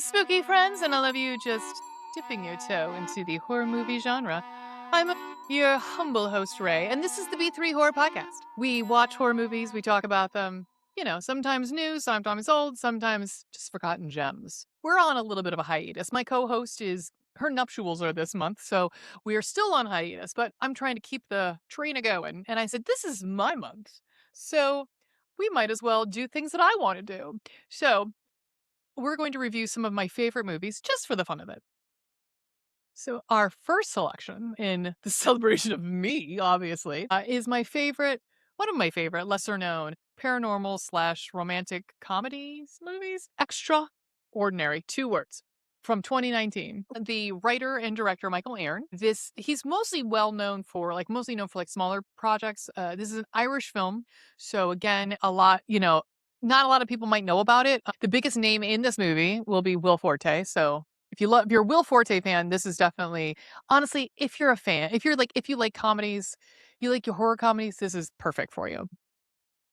spooky friends, and I love you just dipping your toe into the horror movie genre. I'm your humble host, Ray, and this is the B3 Horror Podcast. We watch horror movies, we talk about them, sometimes new, sometimes old, sometimes just forgotten gems. We're on a little bit of a hiatus. My co-host her nuptials are this month, so we are still on hiatus, but I'm trying to keep the train a-going, and I said, this is my month, so we might as well do things that I want to do. So we're going to review some of my favorite movies just for the fun of it. So, our first selection in the celebration of me, obviously, is one of my favorite, lesser known paranormal / romantic comedies movies. Extraordinary, 2 words. From 2019, the writer and director Michael Aaron. He's mostly known for smaller projects. This is an Irish film, so again, not a lot of people might know about it. The biggest name in this movie will be Will Forte. So if you're a Will Forte fan, this is definitely, honestly, if you're a fan, if you like comedies, you like your horror comedies, this is perfect for you.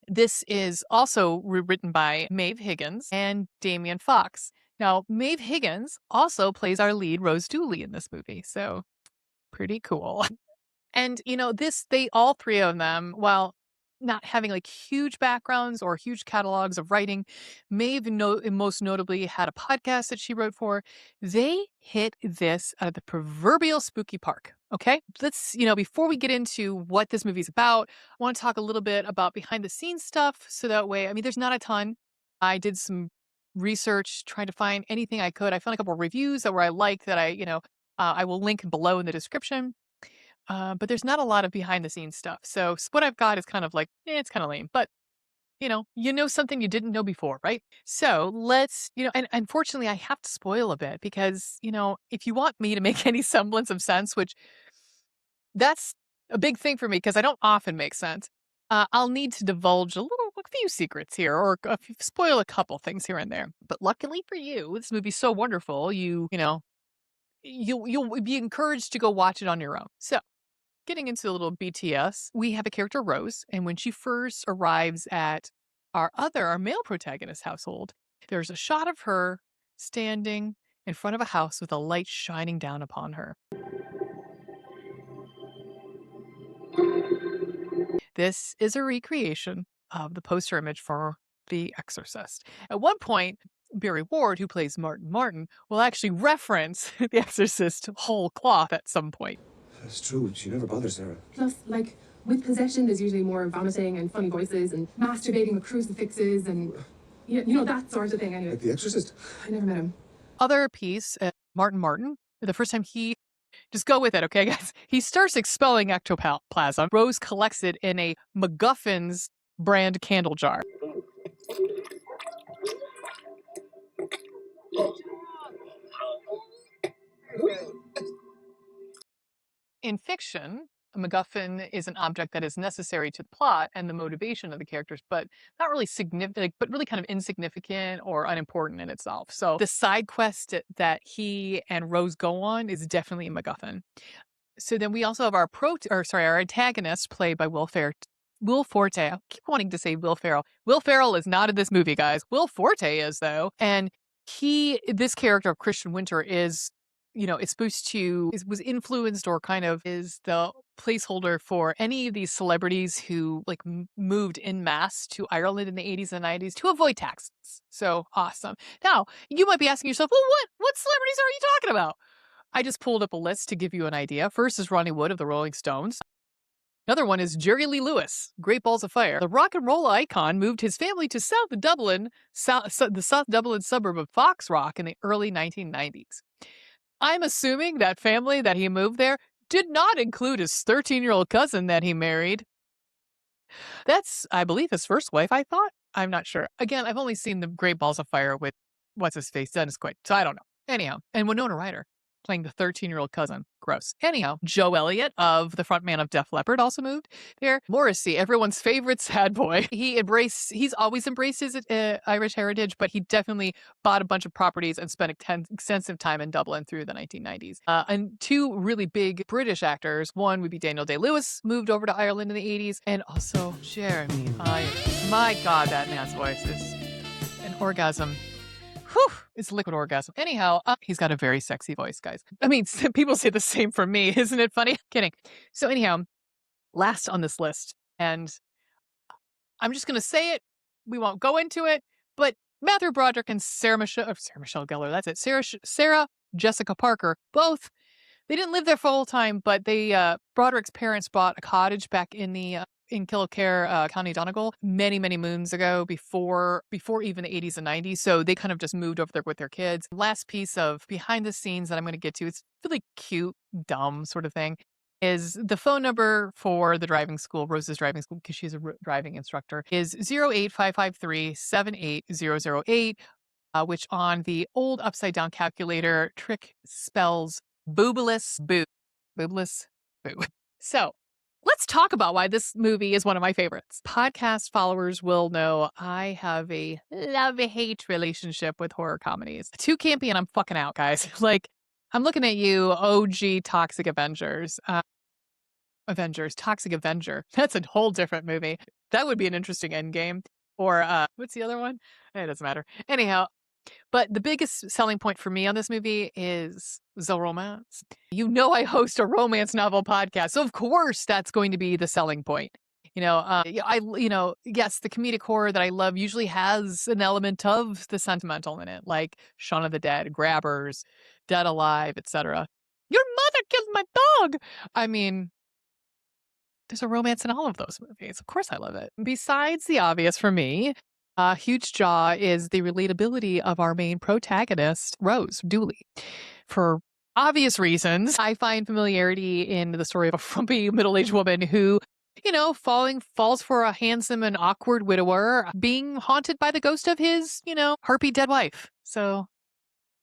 This is also written by Maeve Higgins and Damian Fox. Now, Maeve Higgins also plays our lead, Rose Dooley, in this movie. So pretty cool. And, all three of them, while not having huge backgrounds or huge catalogs of writing, Maeve most notably had a podcast that she wrote for. They hit this out of the proverbial spooky park. Okay, let's, before we get into what this movie's about, I want to talk a little bit about behind the scenes stuff. So that way, there's not a ton. I did some research trying to find anything I could. I found a couple of reviews that I liked that I will link below in the description. But there's not a lot of behind the scenes stuff. So what I've got is kind of it's kind of lame, but something you didn't know before, right? So let's, and unfortunately I have to spoil a bit because, if you want me to make any semblance of sense, which that's a big thing for me because I don't often make sense, I'll need to divulge a few secrets here or spoil a couple things here and there. But luckily for you, this movie's so wonderful, you'll be encouraged to go watch it on your own. So getting into a little BTS, we have a character, Rose, and when she first arrives at our male protagonist's household, there's a shot of her standing in front of a house with a light shining down upon her. This is a recreation of the poster image for The Exorcist. At one point, Barry Ward, who plays Martin, will actually reference The Exorcist whole cloth at some point. That's true. She never bothers Sarah. Plus, with possession, there's usually more vomiting and funny voices and masturbating with crucifixes and, that sort of thing anyway. Like The Exorcist? I never met him. Other piece, Martin, the first time just go with it, okay, guys? He starts expelling ectoplasm. Rose collects it in a MacGuffin's brand candle jar. In fiction, a MacGuffin is an object that is necessary to the plot and the motivation of the characters, but not really significant, but really kind of insignificant or unimportant in itself. So the side quest that he and Rose go on is definitely a MacGuffin. So then we also have our antagonist, played by Will Forte. I keep wanting to say Will Ferrell. Will Ferrell is not in this movie, guys. Will Forte is, though. And this character of Christian Winter is was influenced or kind of is the placeholder for any of these celebrities who moved en masse to Ireland in the 80s and 90s to avoid taxes. So awesome. Now, you might be asking yourself, well, what celebrities are you talking about? I just pulled up a list to give you an idea. First is Ronnie Wood of the Rolling Stones. Another one is Jerry Lee Lewis, Great Balls of Fire. The rock and roll icon moved his family to the South Dublin suburb of Foxrock in the early 1990s. I'm assuming that family that he moved there did not include his 13-year-old cousin that he married. That's, I believe, his first wife, I thought. I'm not sure. Again, I've only seen the Great Balls of Fire with what's-his-face, Dennis Quaid, so I don't know. Anyhow, and Winona Ryder playing the 13-year-old cousin. Gross. Anyhow, Joe Elliott of the frontman of Def Leppard also moved there. Morrissey, everyone's favorite sad boy. He's always embraced his Irish heritage, but he definitely bought a bunch of properties and spent extensive time in Dublin through the 1990s. And two really big British actors. One would be Daniel Day-Lewis, moved over to Ireland in the 80s, and also Jeremy Irons. My God, that man's voice is an orgasm. Whew, it's liquid orgasm. Anyhow, he's got a very sexy voice, guys. I mean, people say the same for me. Isn't it funny? Kidding. So anyhow, last on this list, and I'm just going to say it. We won't go into it, but Matthew Broderick and Sarah Michelle Gellar, that's it. Sarah Jessica Parker, both, they didn't live there full time, but Broderick's parents bought a cottage back in Killcare, County Donegal, many, many moons ago, before even the 80s and 90s. So they kind of just moved over there with their kids. Last piece of behind the scenes that I'm going to get to, it's really cute, dumb sort of thing, is the phone number for the driving school, Rose's driving school, because she's a driving instructor, is 08553-78008, which on the old upside down calculator trick spells boobaless boo. Boobaless boo. So let's talk about why this movie is one of my favorites. Podcast followers will know I have a love-hate relationship with horror comedies. Too campy and I'm fucking out, guys. Like, I'm looking at you, OG Toxic Avengers. Toxic Avenger. That's a whole different movie. That would be an interesting endgame. Or, what's the other one? It doesn't matter. Anyhow, but the biggest selling point for me on this movie is the romance. You know, I host a romance novel podcast, so of course that's going to be the selling point. Yes, the comedic horror that I love usually has an element of the sentimental in it, like Shaun of the Dead, Grabbers, Dead Alive, etc. Your mother killed my dog. I mean, there's a romance in all of those movies. Of course I love it. Besides the obvious for me, huge jaw is the relatability of our main protagonist, Rose Dooley. For obvious reasons, I find familiarity in the story of a frumpy middle-aged woman who, falls for a handsome and awkward widower, being haunted by the ghost of his, harpy dead wife. So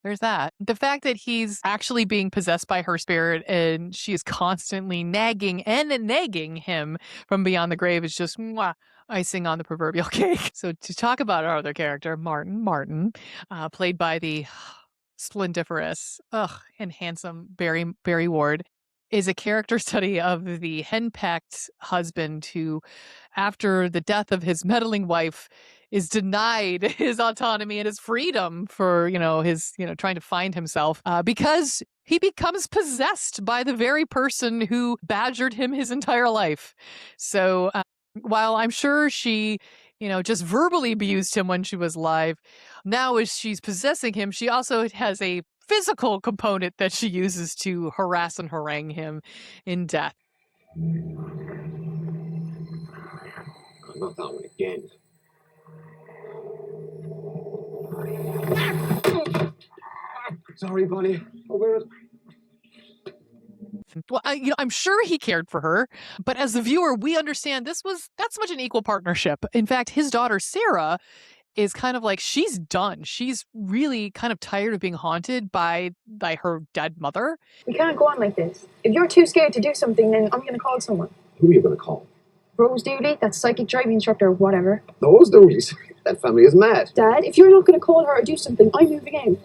there's that. The fact that he's actually being possessed by her spirit and she is constantly nagging him from beyond the grave is just icing on the proverbial cake. So to talk about our other character, Martin, played by the splendiferous and handsome Barry Ward, is a character study of the henpecked husband who, after the death of his meddling wife, is denied his autonomy and his freedom for, his, trying to find himself because he becomes possessed by the very person who badgered him his entire life. So while I'm sure she, just verbally abused him when she was alive, now as she's possessing him, she also has a physical component that she uses to harass and harangue him in death. Not that one again. Sorry, Bonnie. I'll wear it. Well, I'm sure he cared for her, but as the viewer, we understand that's much an equal partnership. In fact, his daughter, Sarah, is kind of like, she's done. She's really kind of tired of being haunted by her dead mother. We can't go on like this. If you're too scared to do something, then I'm going to call someone. Who are you going to call? Rose Dooley, that psychic driving instructor or whatever. Those Dooleys. That family is mad. Dad, if you're not going to call her or do something, I'm moving in.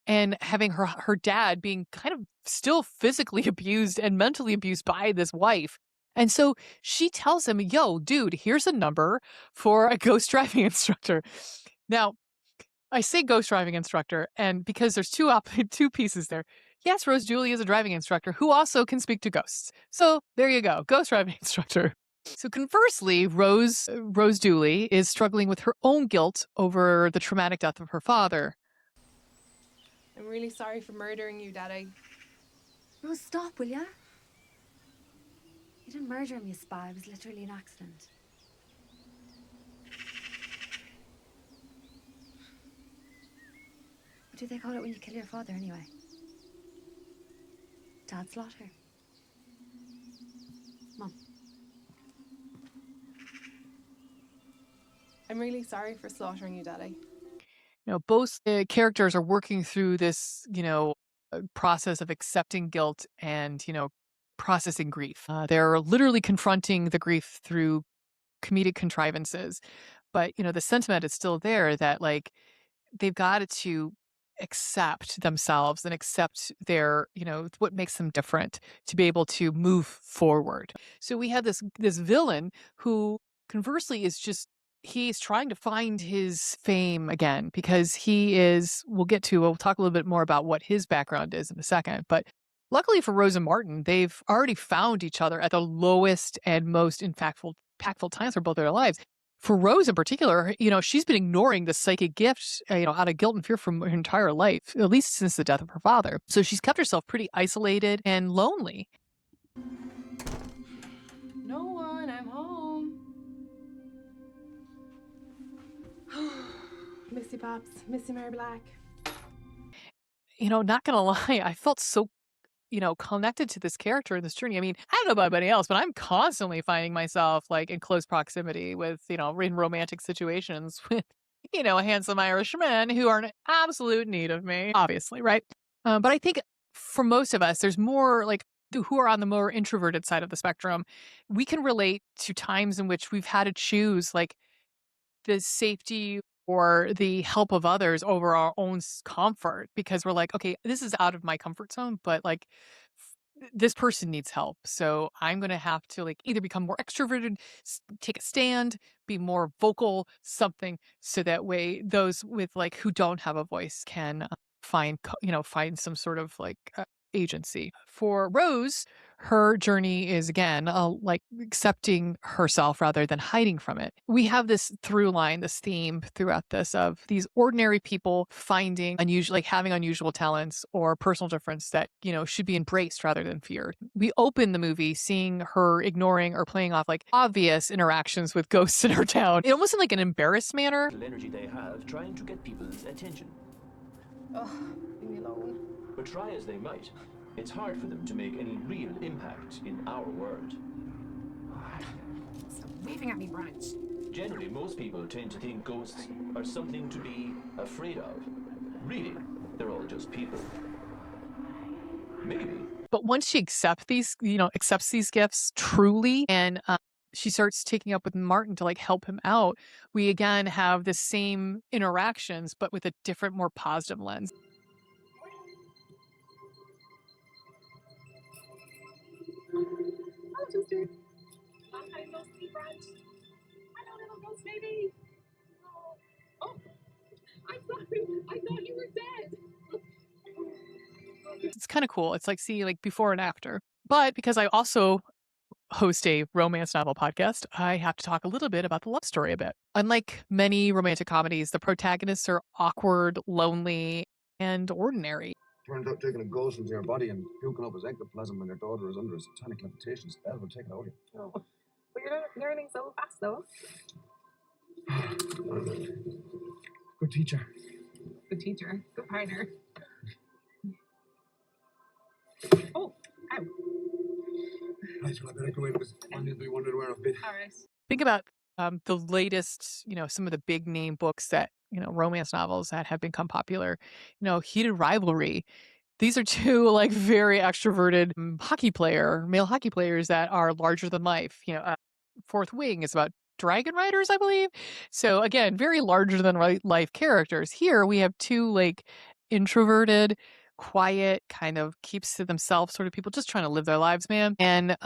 And having her dad being kind of still physically abused and mentally abused by this wife. And so she tells him, yo, dude, here's a number for a ghost driving instructor. Now, I say ghost driving instructor, and because there's two pieces there. Yes, Rose Dooley is a driving instructor who also can speak to ghosts. So there you go, ghost driving instructor. So conversely, Rose Dooley is struggling with her own guilt over the traumatic death of her father. I'm really sorry for murdering you, Daddy. Rose, stop, will ya? You didn't murder him, you spy. It was literally an accident. What do they call it when you kill your father, anyway? Dad slaughter. Mom. I'm really sorry for slaughtering you, Daddy. Both characters are working through this, process of accepting guilt and, processing grief. They're literally confronting the grief through comedic contrivances. But, the sentiment is still there that, like, they've got to accept themselves and accept their, what makes them different to be able to move forward. So we have this villain who conversely is just he's trying to find his fame again because we'll talk a little bit more about what his background is in a second. But luckily for Rose and Martin, they've already found each other at the lowest and most impactful times for both of their lives. For Rose in particular, she's been ignoring the psychic gifts, out of guilt and fear from her entire life, at least since the death of her father. So she's kept herself pretty isolated and lonely. No one, I'm home. Missy Pops, Missy Mary Black. Not gonna lie, I felt so connected to this character in this journey. I mean, I don't know about anybody else, but I'm constantly finding myself like in close proximity with, in romantic situations with, a handsome Irishman who are in absolute need of me, obviously, right? But I think for most of us, there's more like who are on the more introverted side of the spectrum. We can relate to times in which we've had to choose like the safety or the help of others over our own comfort because we're like, okay, this is out of my comfort zone, but like this person needs help. So I'm going to have to like either become more extroverted, take a stand, be more vocal, something so that way those with like who don't have a voice can find some sort of like agency. For Rose, her journey is again like accepting herself rather than hiding from it. We have this through line, this theme throughout this of these ordinary people finding having unusual talents or personal difference that, should be embraced rather than feared. We open the movie seeing her ignoring or playing off like obvious interactions with ghosts in her town. It almost in like an embarrassed manner. The energy they have trying to get people's attention. Ugh, leave me alone. But try as they might, it's hard for them to make any real impact in our world. Stop waving at me, Branch. Generally, most people tend to think ghosts are something to be afraid of. Really, they're all just people. Maybe. But once she accepts these gifts truly and she starts taking up with Martin to like help him out, we again have the same interactions, but with a different, more positive lens. Oh, sister. Long time no see, Branch. Hello, little ghost baby. Oh, I'm sorry. I thought you were dead. It's kind of cool. It's like see like before and after. But because I also host a romance novel podcast, I have to talk a little bit about the love story a bit. Unlike many romantic comedies, the protagonists are awkward, lonely, and ordinary. Turns out taking a ghost into your body and puking up his ectoplasm when your daughter is under a satanic levitation spell will take it out of you. Oh. But you're learning so fast, though. Good teacher. Good teacher, good partner. Oh, ow. Right, well, I better go in because one will be wondering where I've been. All right. Think about the latest, some of the big name books that, romance novels that have become popular, Heated Rivalry. These are two like very extroverted male hockey players that are larger than life. Fourth Wing is about dragon riders, I believe. So again, very larger than life characters. Here we have two like introverted, quiet, kind of keeps to themselves sort of people just trying to live their lives, man.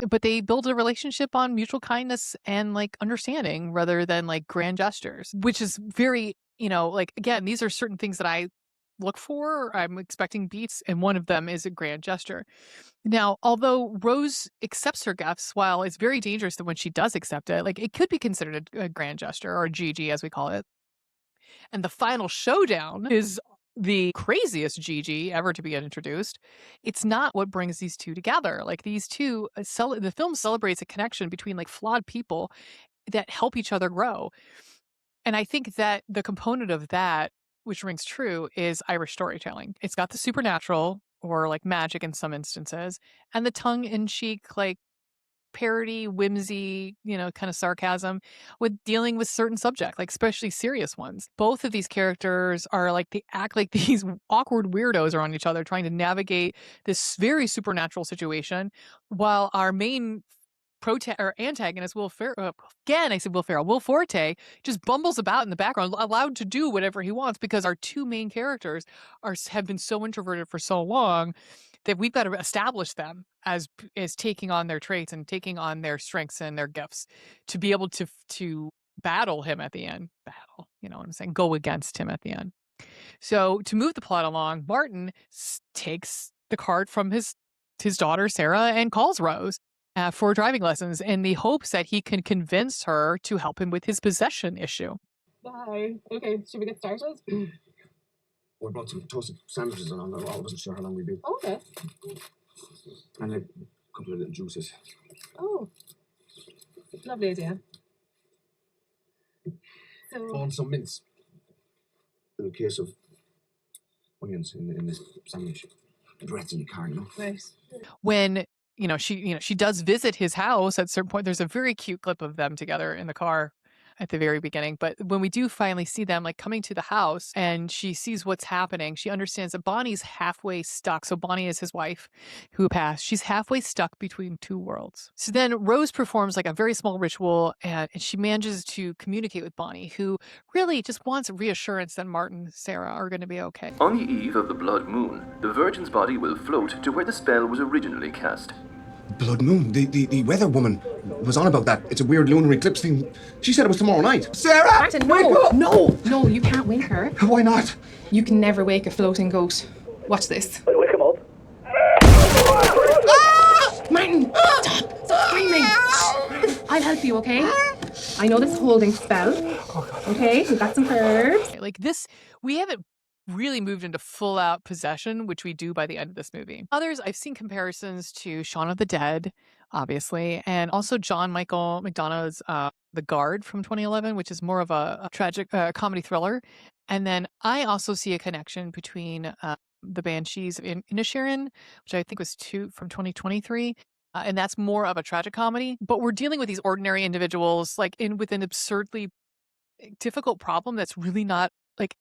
But they build a relationship on mutual kindness and like understanding rather than like grand gestures, which is very, like again, these are certain things that I look for. I'm expecting beats, and one of them is a grand gesture. Now, although Rose accepts her gifts, while it's very dangerous that when she does accept it, like it could be considered a grand gesture or a GG as we call it. And the final showdown is the craziest GG ever to be introduced. It's not what brings these two together. Like these two, the film celebrates a connection between like flawed people that help each other grow. And I think that the component of that, which rings true, is Irish storytelling. It's got the supernatural or like magic in some instances, and the tongue-in-cheek, like parody, whimsy, kind of sarcasm with dealing with certain subjects, like especially serious ones. Both of these characters are like, they act like these awkward weirdos are on each other trying to navigate this very supernatural situation, while our main antagonist, Will Forte, just bumbles about in the background, allowed to do whatever he wants because our two main characters have been so introverted for so long that we've got to establish them as taking on their traits and taking on their strengths and their gifts to be able to battle him at the end. Battle, you know what I'm saying? Go against him at the end. So to move the plot along, Martin takes the card from his daughter Sarah and calls Rose for driving lessons in the hopes that he can convince her to help him with his possession issue. Bye. Okay, should we get started? We brought some toasted sandwiches and I wasn't sure how long we'd be. Okay. And a couple of little juices. Oh, lovely idea. So, Oh, and some mince. A little case of onions in this sandwich. The rest in the car, you know. right. When she does visit his house at a certain point, there's a very cute clip of them together in the car at the very beginning. But when we do finally see them like coming to the house and she sees what's happening, she understands that Bonnie's halfway stuck. So Bonnie is his wife who passed. She's halfway stuck between two worlds. So then Rose performs like a very small ritual and she manages to communicate with Bonnie, who really just wants reassurance that Martin and Sarah are going to be okay. On the eve of the blood moon, the Virgin's body will float to where the spell was originally cast. Blood moon. The weather woman was on about that. It's a weird lunar eclipse thing. She said it was tomorrow night. Sarah! Martin, Wake no! up! No, you can't wake her. Why not? You can never wake a floating goat. Watch this. Wake him up. Martin, stop screaming. I'll help you, okay? I know this holding spell. Okay, we've got some herbs. Like this, we haven't really moved into full out possession, which we do by the end of this movie. Others, I've seen comparisons to Shaun of the Dead, obviously, and also John Michael McDonough's The Guard from 2011, which is more of a tragic comedy thriller. And then I also see a connection between The Banshees of Inisherin, which I think was from 2023. And that's more of a tragic comedy. But we're dealing with these ordinary individuals like with an absurdly difficult problem that's really not like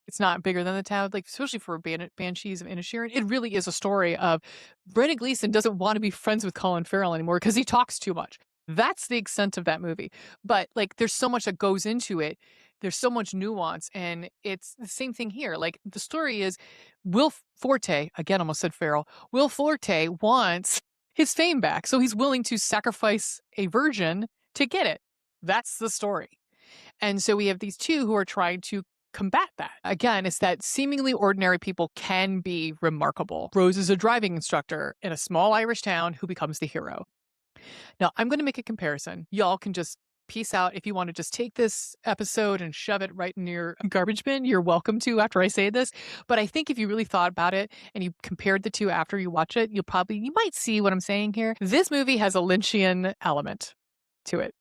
it's not bigger than the town, like especially for Banshees of Inisherin. It really is a story of Brendan Gleeson doesn't want to be friends with Colin Farrell anymore because he talks too much. That's the extent of that movie. But like there's so much that goes into it. There's so much nuance, and it's the same thing here. Like the story is Will Forte, again almost said Farrell, Will Forte wants his fame back. So he's willing to sacrifice a virgin to get it. That's the story. And so we have these two who are trying to combat that. Again, it's that seemingly ordinary people can be remarkable. Rose is a driving instructor in a small Irish town who becomes the hero. Now, I'm going to make a comparison. Y'all can just peace out. If you want to just take this episode and shove it right in your garbage bin, you're welcome to after I say this. But I think if you really thought about it and you compared the two after you watch it, you might see what I'm saying here. This movie has a Lynchian element to it.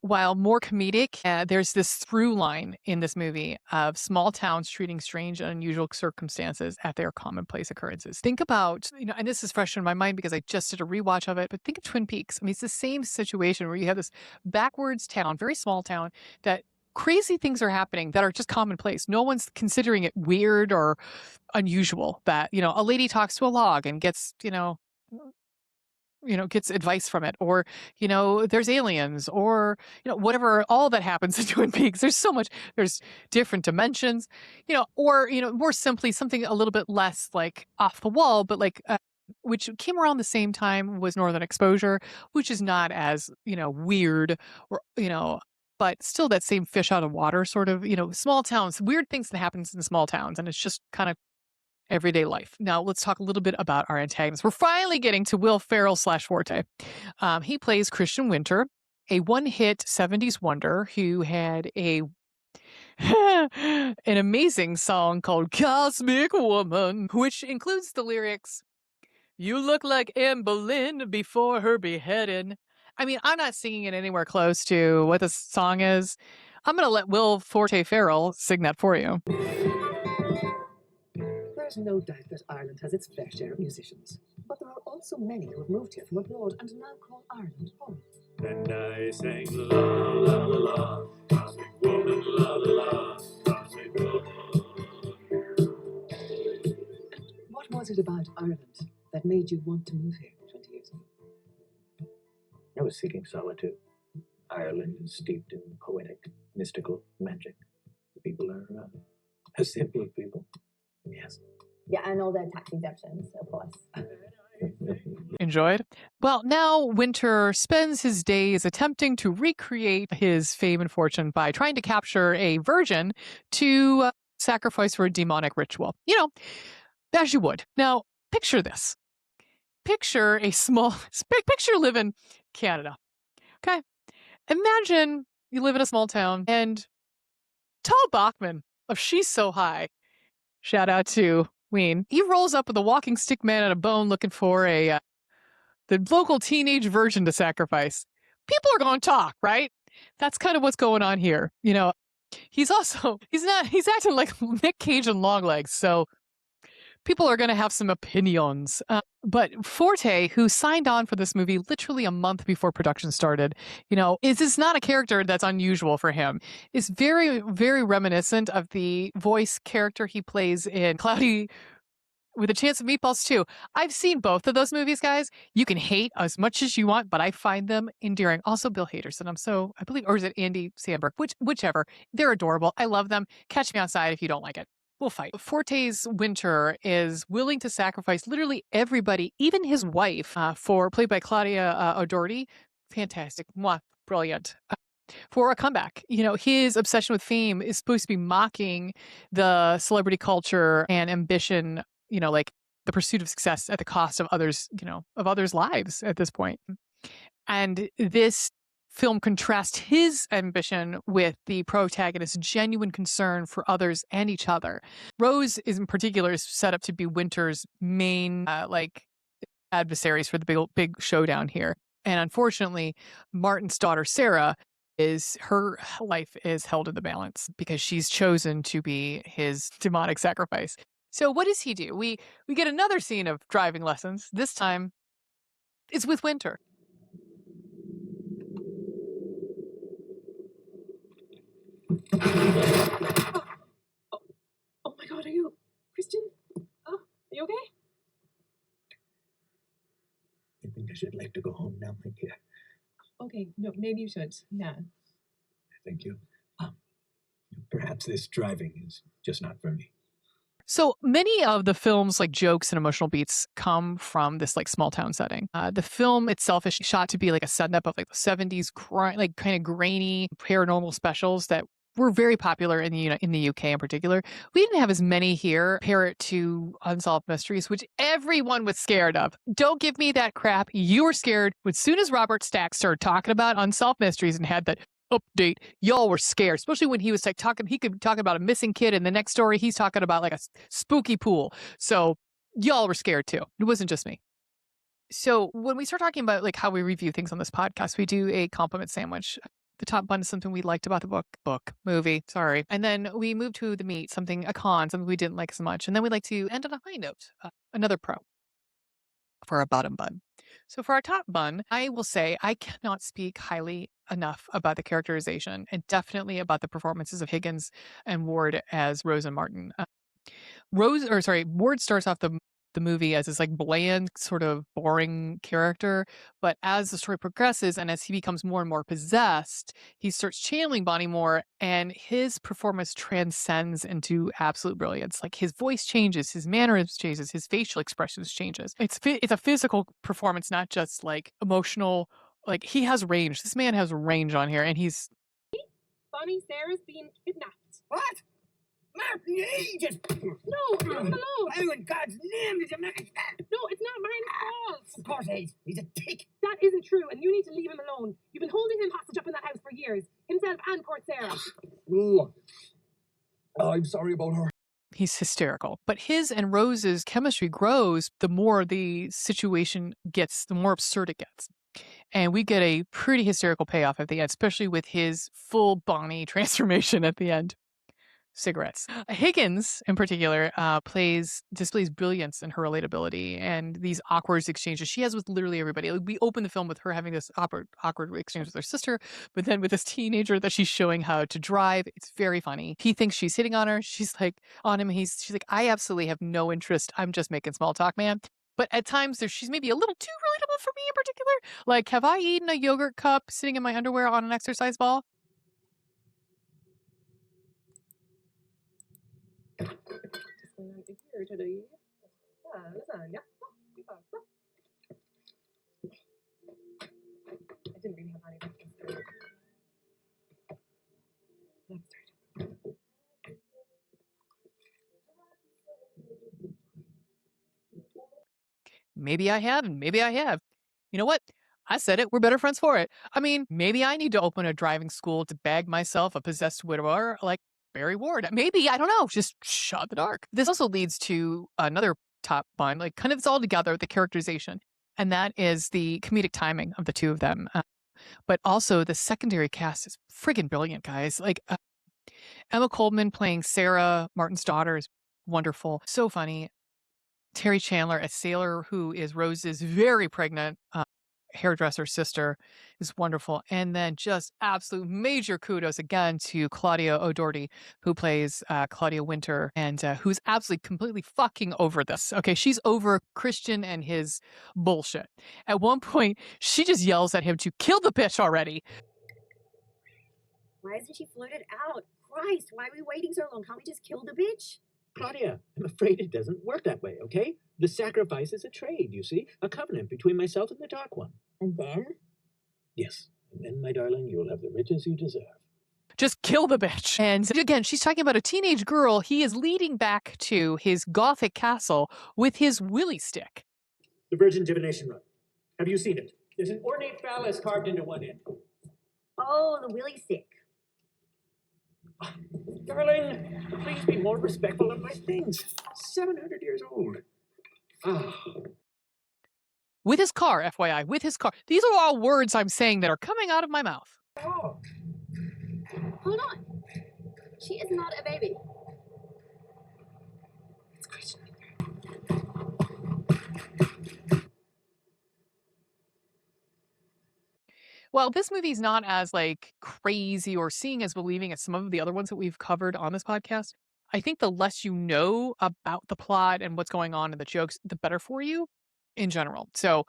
While more comedic, there's this through line in this movie of small towns treating strange and unusual circumstances at their commonplace occurrences. Think about, and this is fresh in my mind because I just did a rewatch of it, but think of Twin Peaks. I mean, it's the same situation where you have this backwards town, very small town, that crazy things are happening that are just commonplace. No one's considering it weird or unusual that, a lady talks to a log and gets, gets advice from it, or, there's aliens, or, whatever, all that happens in Twin Peaks. There's so much, there's different dimensions, or, more simply something a little bit less like off the wall, but like, which came around the same time was Northern Exposure, which is not as, weird or, but still that same fish out of water sort of, small towns, weird things that happens in small towns. And it's just kind of everyday life. Now, let's talk a little bit about our antagonists. We're finally getting to Will Ferrell / Forte. He plays Christian Winter, a one-hit 70s wonder who had an amazing song called Cosmic Woman, which includes the lyrics, "You look like Anne Boleyn before her beheading." I mean, I'm not singing it anywhere close to what the song is. I'm going to let Will Forte Ferrell sing that for you. There's no doubt that Ireland has its fair share of musicians, but there are also many who have moved here from abroad and now call Ireland home. And I sang la la la la, cosmic woman, la la la, cosmic woman. What was it about Ireland that made you want to move here 20 years ago? I was seeking solitude. Ireland is steeped in poetic, mystical magic. The people are a simple people. Yes. Yeah, and all the tax exemptions, of course. enjoyed. Well, now Winter spends his days attempting to recreate his fame and fortune by trying to capture a virgin to sacrifice for a demonic ritual. As you would. Now, picture this. Picture picture live in Canada. Okay. Imagine you live in a small town and Tal Bachman of She's So High, shout out to Ween, he rolls up with a walking stick man and a bone looking for the local teenage virgin to sacrifice. People are going to talk, right? That's kind of what's going on here. He's acting like Nick Cage and Longlegs, so people are going to have some opinions. But Forte, who signed on for this movie literally a month before production started, is not a character that's unusual for him. Is very, very reminiscent of the voice character he plays in Cloudy with a Chance of Meatballs too. I've seen both of those movies, guys. You can hate as much as you want, but I find them endearing. Also, Bill Haderson. I believe, or is it Andy Samberg? Whichever. They're adorable. I love them. Catch me outside if you don't like it. We'll fight. Forte's Winter is willing to sacrifice literally everybody, even his wife, played by Claudia O'Doherty. Fantastic. Mwah, brilliant. For a comeback. His obsession with fame is supposed to be mocking the celebrity culture and ambition, like the pursuit of success at the cost of others, of others' lives at this point. And this film contrasts his ambition with the protagonist's genuine concern for others and each other. Rose, in particular, is set up to be Winter's main, adversaries for the big showdown here. And unfortunately, Martin's daughter, Sarah, her life is held in the balance because she's chosen to be his demonic sacrifice. So what does he do? We get another scene of driving lessons. This time, it's with Winter. Oh my God, are you Christian? Oh, are you okay? I think I should like to go home now, my dear. Okay, no, maybe you should. Yeah. Thank you. Perhaps this driving is just not for me. So many of the film's jokes and emotional beats come from this small town setting. The film itself is shot to be a setup of the 70s, kind of grainy paranormal specials that were very popular in the UK in particular. We didn't have as many here. Compare it to Unsolved Mysteries, which everyone was scared of. Don't give me that crap. You were scared as soon as Robert Stack started talking about Unsolved Mysteries and had that update. Y'all were scared, especially when he was talking. He could talk about a missing kid, and the next story he's talking about a spooky pool. So y'all were scared too. It wasn't just me. So when we start talking about how we review things on this podcast, we do a compliment sandwich. The top bun is something we liked about the movie, sorry. And then we move to the meat, a con, something we didn't like so much. And then we like to end on a high note, another pro for our bottom bun. So for our top bun, I will say I cannot speak highly enough about the characterization and definitely about the performances of Higgins and Ward as Rose and Martin. Ward starts off the movie as this bland, sort of boring character, but as the story progresses and as he becomes more and more possessed, he starts channeling Bonnie more, and his performance transcends into absolute brilliance. His voice changes, his mannerisms changes, his facial expressions changes. It's a physical performance, not just emotional. He has range. This man has range on here, and he's Bonnie, Sarah's being kidnapped. What? Martin, you idiot! No, leave him alone. How in God's name did you manage that? No, it's not Martin's fault. Of course it is. He's a pig. That isn't true, and you need to leave him alone. You've been holding him hostage up in that house for years. Himself and poor Sarah. Oh, I'm sorry about her. He's hysterical. But his and Rose's chemistry grows the more the situation gets, the more absurd it gets. And we get a pretty hysterical payoff at the end, especially with his full Bonnie transformation at the end. Cigarettes. Higgins, in particular, displays brilliance in her relatability and these awkward exchanges she has with literally everybody. We open the film with her having this awkward exchange with her sister, but then with this teenager that she's showing how to drive. It's very funny. He thinks she's hitting on her. She's on him. She's like, I absolutely have no interest. I'm just making small talk, man. But at times she's maybe a little too relatable for me in particular. Have I eaten a yogurt cup sitting in my underwear on an exercise ball? Just going on here today. Lasagna. maybe I have, and maybe I have. You know what? I said it. We're better friends for it. I mean, maybe I need to open a driving school to bag myself a possessed widower like Barry Ward. Maybe, I don't know. Just shot in the dark. This also leads to another top line, like kind of it's all together, the characterization. And that is the comedic timing of the two of them. But also the secondary cast is friggin' brilliant, guys. Like Emma Coleman playing Sarah, Martin's daughter, is wonderful. So funny. Terry Chandler as Sailor, who is Rose's very pregnant hairdresser sister, is wonderful. And then just absolute major kudos again to Claudia O'Doherty, who plays Claudia Winter, and who's absolutely completely fucking over this. Okay, she's over Christian and his bullshit. At one point, she just yells at him to kill the bitch already. Why isn't she floated out? Christ, why are we waiting so long? Can't we just kill the bitch? Claudia, I'm afraid it doesn't work that way, okay? The sacrifice is a trade, you see? A covenant between myself and the Dark One. And then? Yes, and then, my darling, you will have the riches you deserve. Just kill the bitch. And again, she's talking about a teenage girl he is leading back to his gothic castle with his willy stick. The Virgin Divination Rod. Have you seen it? There's an ornate phallus carved into one end. Oh, the willy stick. Darling, please be more respectful of my things. 700 years old. Oh. With his car, FYI, with his car. These are all words I'm saying that are coming out of my mouth. Oh. Hold on. She is not a baby. It's Christian. Well, this movie's not as like crazy or seeing as believing as some of the other ones that we've covered on this podcast. I think the less you know about the plot and what's going on and the jokes, the better for you in general. So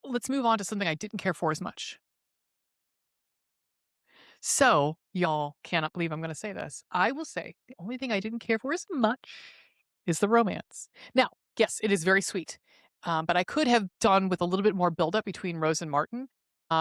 let's move on to something I didn't care for as much. So, y'all cannot believe I'm going to say this. I will say the only thing I didn't care for as much is the romance. Now, yes, it is very sweet, but I could have done with a little bit more buildup between Rose and Martin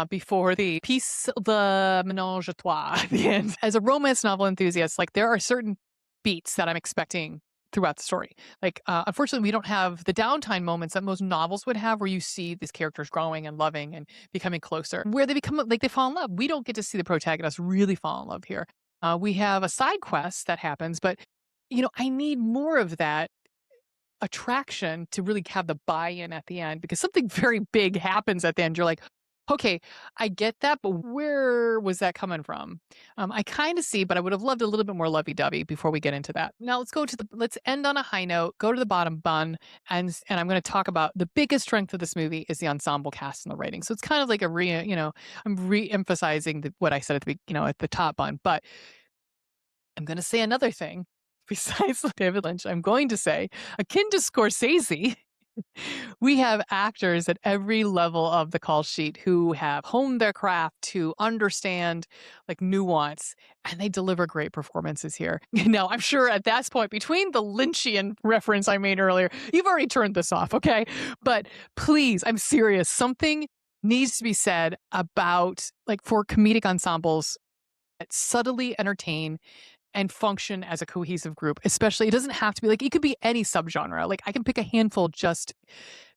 before the piece, the ménage à trois at the end. As a romance novel enthusiast, like there are certain beats that I'm expecting throughout the story. Like, unfortunately, we don't have the downtime moments that most novels would have where you see these characters growing and loving and becoming closer, where they become like they fall in love. We don't get to see the protagonist really fall in love here. We have a side quest that happens, but, you know, I need more of that attraction to really have the buy-in at the end because something very big happens at the end. You're like, okay, I get that, but where was that coming from? I kind of see, but I would have loved a little bit more lovey-dovey before we get into that. Now let's end on a high note, go to the bottom bun, and I'm going to talk about the biggest strength of this movie is the ensemble cast and the writing. So it's kind of like I'm re-emphasizing what I said at the top bun, but I'm going to say another thing besides David Lynch. I'm going to say, akin to Scorsese, we have actors at every level of the call sheet who have honed their craft to understand like nuance, and they deliver great performances here. Now, I'm sure at that point, between the Lynchian reference I made earlier, you've already turned this off, okay? But please, I'm serious. Something needs to be said about, like, for comedic ensembles that subtly entertain and function as a cohesive group. Especially, it doesn't have to be like, it could be any subgenre. Like I can pick a handful just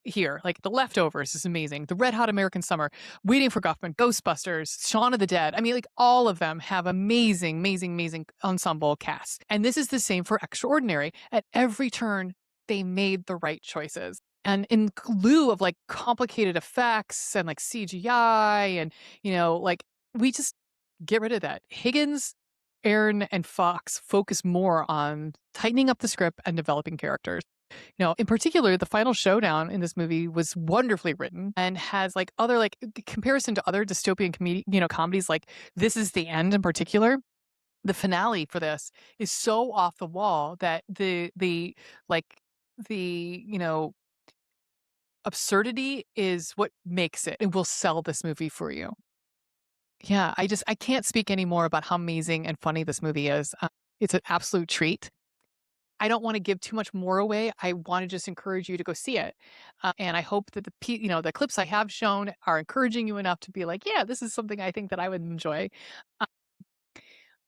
here. Like The Leftovers is amazing. The Red Hot American Summer, Waiting for Guffman, Ghostbusters, Shaun of the Dead. I mean, like all of them have amazing ensemble casts. And this is the same for Extraordinary. At every turn, they made the right choices. And in lieu of like complicated effects and like CGI and, like we just get rid of that. Higgins, Aaron, and Fox focus more on tightening up the script and developing characters. In particular, the final showdown in this movie was wonderfully written and has like other like comparison to other dystopian comedies like This Is the End in particular. The finale for this is so off the wall that the absurdity is what makes it and will sell this movie for you. Yeah, I can't speak any more about how amazing and funny this movie is. It's an absolute treat. I don't want to give too much more away. I want to just encourage you to go see it. And I hope that the clips I have shown are encouraging you enough to be like, yeah, this is something I think that I would enjoy.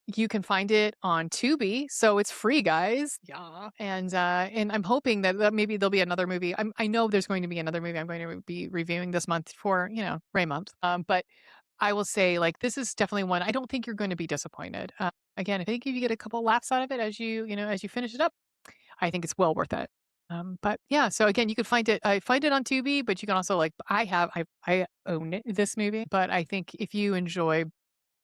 You can find it on Tubi, so it's free, guys. Yeah. And I'm hoping that maybe there'll be another movie. I know there's going to be another movie I'm going to be reviewing this month for, Ray month. But I will say, like, this is definitely one I don't think you're going to be disappointed. Again, I think if you get a couple laughs out of it as as you finish it up, I think it's well worth it. But yeah, so again, you can find it. I find it on Tubi, but you can also I own this movie. But I think if you enjoy,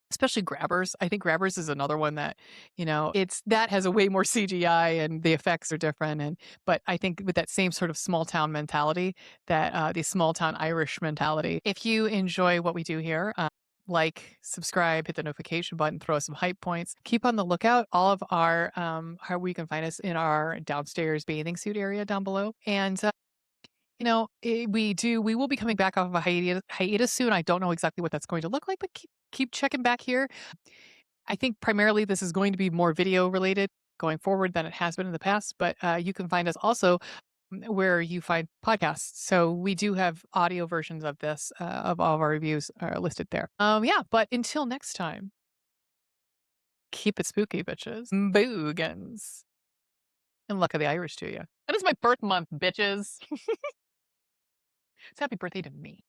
especially Grabbers, I think Grabbers is another one that that has a way more CGI and the effects are different. But I think with that same sort of small town mentality, that the small town Irish mentality, if you enjoy what we do here. Like, subscribe, hit the notification button, throw us some hype points. Keep on the lookout. All of our how we can find us in our downstairs bathing suit area down below. And we will be coming back off of a hiatus soon. I don't know exactly what that's going to look like, but keep checking back here. I think primarily this is going to be more video related going forward than it has been in the past, but you can find us also where you find podcasts. So we do have audio versions of this, of all of our reviews are listed there. Yeah, but until next time, keep it spooky, bitches. Boogans. And luck of the Irish to you. That is my birth month, bitches. It's happy birthday to me.